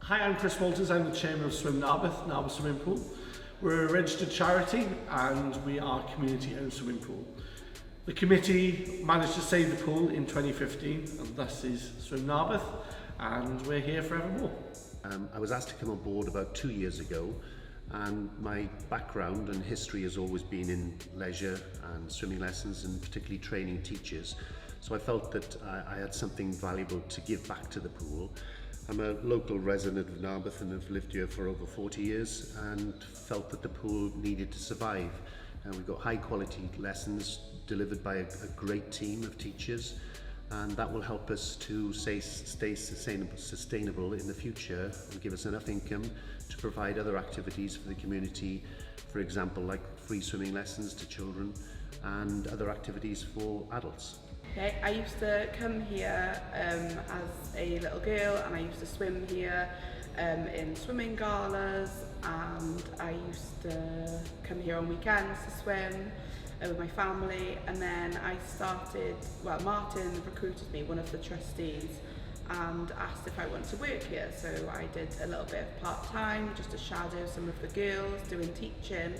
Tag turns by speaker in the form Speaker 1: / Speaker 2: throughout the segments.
Speaker 1: Hi, I'm Chris Walters. I'm the chairman of Ffilm Arberth Swimming Pool. We're a registered charity and we are a community-owned swimming pool. The committee managed to save the pool in 2015 and thus is Ffilm Arberth, and we're here forevermore.
Speaker 2: I was asked to come on board about 2 years ago, and my background and history has always been in leisure and swimming lessons, and particularly training teachers. So I felt that I had something valuable to give back to the pool. I'm a local resident of Arberth and have lived here for over 40 years and felt that the pool needed to survive. We've got high quality lessons delivered by a great team of teachers, and that will help us to stay sustainable in the future and give us enough income to provide other activities for the community, for example like free swimming lessons to children and other activities for adults.
Speaker 3: Okay, I used to come here as a little girl, and I used to swim here in swimming galas, and I used to come here on weekends to swim with my family. And then I started, well, Martin recruited me, one of the trustees, and asked if I wanted to work here. So I did a little bit of part-time just to shadow some of the girls doing teaching,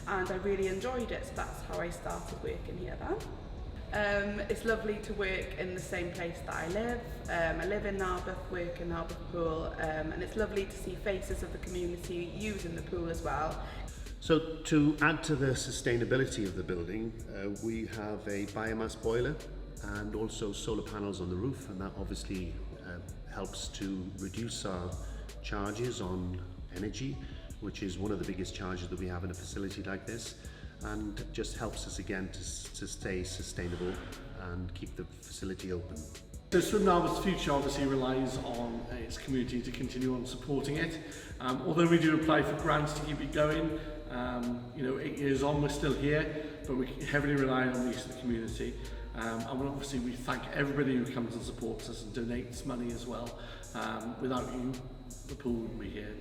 Speaker 3: and I really enjoyed it, so that's how I started working here then. It's lovely to work in the same place that I live. I live in Arberth, work in Arberth Pool, and it's lovely to see faces of the community using the pool as well.
Speaker 2: So to add to the sustainability of the building, we have a biomass boiler and also solar panels on the roof, and that obviously helps to reduce our charges on energy, which is one of the biggest charges that we have in a facility like this, and just helps us again to stay sustainable and keep the facility open.
Speaker 1: So Ffilm Arberth's future obviously relies on its community to continue on supporting it. Although we do apply for grants to keep it going, 8 years on we're still here, but we heavily rely on the community. And obviously we thank everybody who comes and supports us and donates money as well. Without you, the pool wouldn't be here.